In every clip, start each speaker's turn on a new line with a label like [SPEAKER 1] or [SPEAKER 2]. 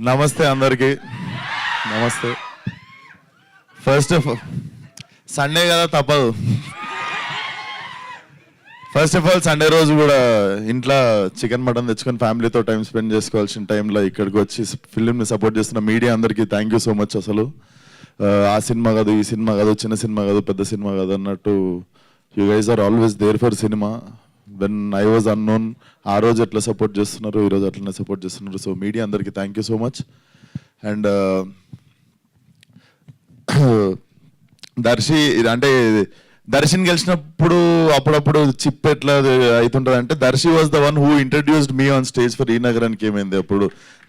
[SPEAKER 1] నమస్తే అందరికి నమస్తే. ఫస్ట్ ఆఫ్ ఆల్ సండే కదా తప్పదు. ఫస్ట్ ఆఫ్ ఆల్ సండే రోజు కూడా ఇంట్లో చికెన్ మటన్ తెచ్చుకొని ఫ్యామిలీతో టైం స్పెండ్ చేసుకోవాల్సిన టైంలో ఇక్కడికి వచ్చి ఫిల్మ్ని సపోర్ట్ చేస్తున్న మీడియా అందరికీ థ్యాంక్ యూ సో మచ్. అసలు ఆ సినిమా కాదు, ఈ సినిమా కాదు, చిన్న సినిమా కాదు, పెద్ద సినిమా కాదు అన్నట్టు you guys are always there for cinema. When I was unknown ఆ రోజు ఎట్లా సపోర్ట్ చేస్తున్నారు, ఈరోజు అట్లనే సపోర్ట్ చేస్తున్నారు. సో మీడియా అందరికీ thank you so much. And దర్శిని గెలిచినప్పుడు అప్పుడప్పుడు చిప్ ఎట్లా అవుతుంటుంది అంటే Darshi was the one who introduced me on stage for ఈ నగరానికి. ఏమైంది అప్పుడు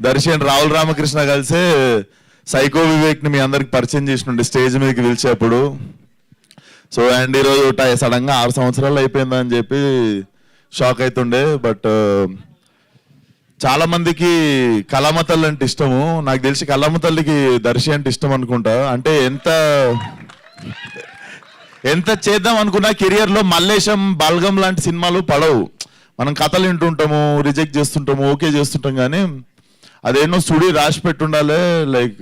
[SPEAKER 1] దర్శి అండ్ రాహుల్ రామకృష్ణ కలిసే సైకో వివేక్ని మీ అందరికి పరిచయం చేసినండి స్టేజ్ మీదకి పిలిచేప్పుడు. సో అండ్ ఈరోజు సడన్గా 6 సంవత్సరాలు అయిపోయిందని చెప్పి షాక్ అవుతుండే. బట్ చాలా మందికి కళామ తల్లి అంటే ఇష్టము. నాకు తెలిసి కళామ తల్లికి దర్శి అంటే ఇష్టం అనుకుంటా. అంటే ఎంత చేద్దాం అనుకున్నా కెరియర్లో మల్లేశం, బల్గం లాంటి సినిమాలు పడవు. మనం కథలు వింటుంటాము, రిజెక్ట్ చేస్తుంటాము, ఓకే చేస్తుంటాం, కానీ అదేనో సుడి రాసి పెట్టుండాలి. లైక్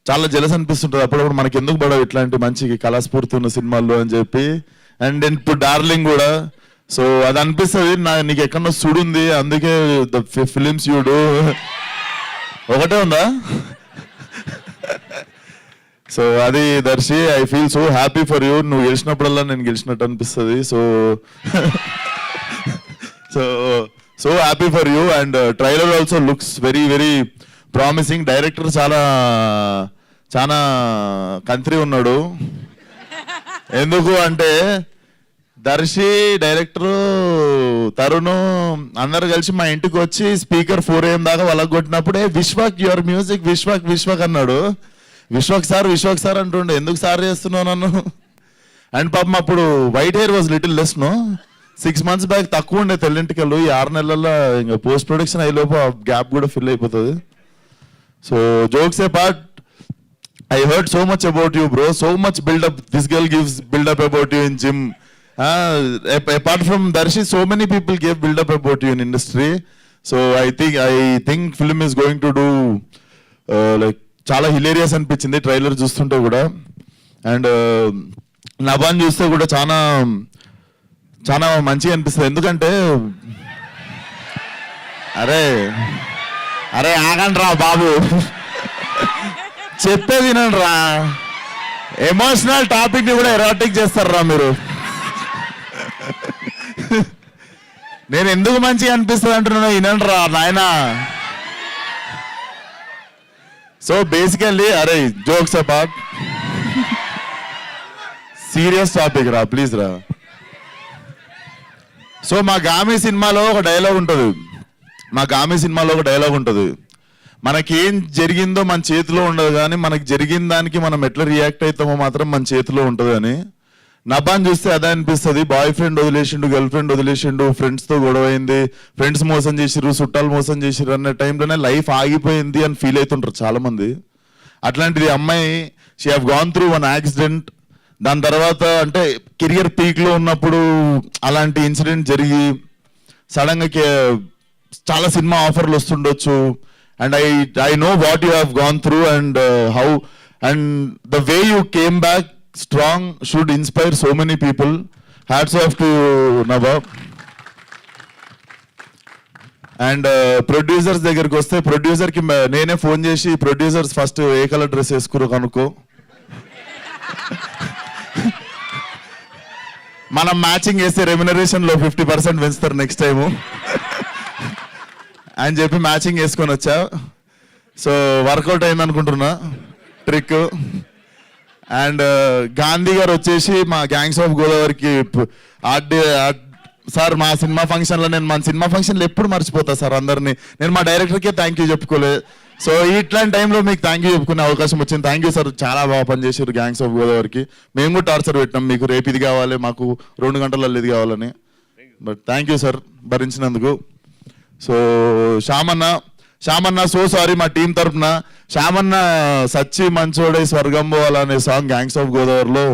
[SPEAKER 1] చాలా జలస్ అనిపిస్తుంటుంది అప్పుడప్పుడు మనకి ఎందుకు పడవు ఇట్లాంటి మంచి కళాస్ఫూర్తి ఉన్న సినిమాల్లో అని చెప్పి. అండ్ ఇప్పుడు డార్లింగ్ కూడా. సో అది అనిపిస్తుంది నీకు ఎక్కడో సుడుంది, అందుకే ద ఫిలిమ్స్ యూడు ఒకటే ఉందా. సో అది Darshi, I feel so happy for you. నువ్వు గెలిచినప్పుడల్లా నేను గెలిచినట్టు అనిపిస్తుంది. So happy for you. And trailer also looks very very promising. Director చాలా కంత్రి ఉన్నాడు. ఎందుకు అంటే దర్శి, డైరెక్టరు, తరుణ్ అందరు కలిసి మా ఇంటికి వచ్చి స్పీకర్ 4 AM దాకా వాళ్ళకి కొట్టినప్పుడే విశ్వక్ యువర్ మ్యూజిక్ విశ్వక్ అన్నాడు. విశ్వక్ సార్ అంటుండే, ఎందుకు సార్ చేస్తున్నావు నన్ను. అండ్ పాపం అప్పుడు white hair was little less no. 6 months back తక్కువ ఉండే తెల్లింటికలు. ఈ 6 నెలల్లో ఇంకా పోస్ట్ ప్రొడక్షన్ అయ్యేలోపు ఆ గ్యాప్ కూడా ఫిల్ అయిపోతుంది. So jokes A part, I heard so much about you, bro. So much build-up. This girl gives build-up about you in gym. Apart from Darshi, so many people gave build-up about you in industry. So I think film is going to do like చాలా hilarious అనిపించింది trailer చూస్తుంటే కూడా. And నభాన్ చూస్తే కూడా చాలా మంచిగా అనిపిస్తుంది. ఎందుకంటే అరే ఆగండి రా బాబు, చెప్పేది వినండి రా. ఎమోషనల్ టాపిక్ ని కూడా ఎరాటిక్ చేస్తారా మీరు. నేను ఎందుకు మంచిగా అనిపిస్తుంది అంటున్నా, వినండి రా నాయనా. సో బేసికల్లీ అరే జోక్స్ అపార్ట్, సీరియస్ టాపిక్ రా ప్లీజ్ రా. సో మా గామి సినిమాలో ఒక డైలాగ్ ఉంటుంది. మనకేం జరిగిందో మన చేతిలో ఉండదు, కానీ మనకి జరిగిన దానికి మనం ఎట్లా రియాక్ట్ అవుతామో మాత్రం మన చేతిలో ఉంటుంది అని. నభాన్ చూస్తే అదే అనిపిస్తుంది. బాయ్ ఫ్రెండ్ వదిలేసిండు, గర్ల్ ఫ్రెండ్ వదిలేసిండు, ఫ్రెండ్స్తో గొడవ అయింది, ఫ్రెండ్స్ మోసం చేసిర్రు, చుట్టాలు మోసం చేసిర్రు అన్న టైంలోనే లైఫ్ ఆగిపోయింది అని ఫీల్ అవుతుంటారు చాలామంది. అట్లాంటిది అమ్మాయి, she have gone through one accident. దాని తర్వాత అంటే కెరియర్ పీక్లో ఉన్నప్పుడు అలాంటి ఇన్సిడెంట్ జరిగి సడన్గా చాలా సినిమా ఆఫర్లు వస్తుండొచ్చు. And I know what you have gone through and how and the way you came back strong should inspire so many people. Hats off to Nava. And producers దగ్గరికి వస్తే ప్రొడ్యూసర్కి నేనే ఫోన్ చేసి, producers first ఏ colour dress వేసుకురో కనుక్కో, మనం matching వేస్తే రెమ్యునరేషన్లో 50% పెంచుతారు next time అని చెప్పి మ్యాచింగ్ వేసుకొని వచ్చా. సో వర్కౌట్ అయింది అనుకుంటున్నా ట్రిక్. అండ్ గాంధీ గారు వచ్చేసి మా గ్యాంగ్స్ ఆఫ్ గోదావరికి సార్ మా సినిమా ఫంక్షన్లో, నేను మన సినిమా ఫంక్షన్లో ఎప్పుడు మర్చిపోతా సార్ అందరినీ. నేను మా డైరెక్టర్కే థ్యాంక్ యూ చెప్పుకోలే. సో ఇట్లాంటి టైంలో మీకు థ్యాంక్ యూ చెప్పుకునే అవకాశం వచ్చింది. థ్యాంక్ యూ సార్, చాలా బాగా పనిచేసారు గ్యాంగ్స్ ఆఫ్ గోదావరికి. మేము కూడా టార్చర్ పెట్టినాం, మీకు రేపు ఇది కావాలి, మాకు 2 గంటలలో ఇది కావాలని. బట్ థ్యాంక్ యూ సార్ భరించినందుకు. సో శ్యామన్న సో సారీ మా టీం తరఫున. శ్యామన్న సచ్చి మంచోడే స్వర్గం పోవాలనే సాంగ్ గ్యాంగ్స్ ఆఫ్ గోదావరిలో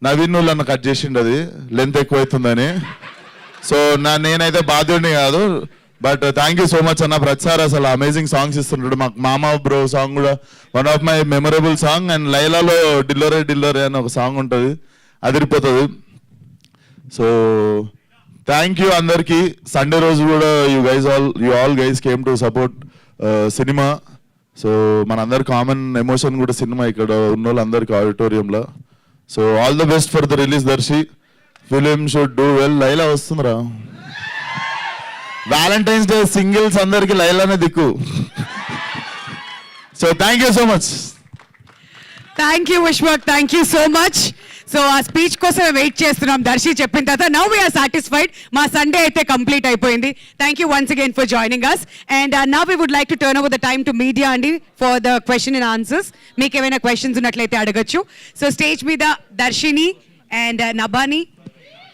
[SPEAKER 1] నవీన్ నన్ను కట్ చేసిండు, అది లెంత్ ఎక్కువ అవుతుందని. సో నేనైతే బాధ్యుడిని కాదు, but thank you so much అన్న. ప్రతిసారి అసలు అమేజింగ్ సాంగ్స్ ఇస్తుంటాడు. మాకు మామా బ్రో సాంగ్ కూడా one of my memorable song. And లైలాలో డిల్లోరే డిల్లోరే అని ఒక సాంగ్ ఉంటుంది, అదిరిపోతుంది. సో థ్యాంక్ యూ అందరికి. సండే రోజు కూడా you all guys came to support cinema. So మనందరి కామన్ ఎమోషన్ కూడా సినిమా, ఇక్కడ ఉన్న వాళ్ళందరికీ ఆడిటోరియంలో. So all the best for the release Darshi. Film should do well. Laila వస్తుందిరా. వ్యాలంటైన్స్ డే సింగిల్స్ అందరికి లైలానే దిక్కు. So thank you so much.
[SPEAKER 2] Thank you Vishwak, thank you so much. So ఆ స్పీచ్ కోసం వెయిట్ చేస్తున్నాం దర్శి చెప్పిన తర్వాత. Now we are satisfied. మా సండే అయితే కంప్లీట్ అయిపోయింది. Thank you once again for joining us. And now we would like to turn over the time to media అండి for the question and answers. మీకు ఏమైనా క్వశ్చన్స్ ఉన్నట్లయితే అడగచ్చు. సో స్టేజ్ మీద దర్శిని and నభాని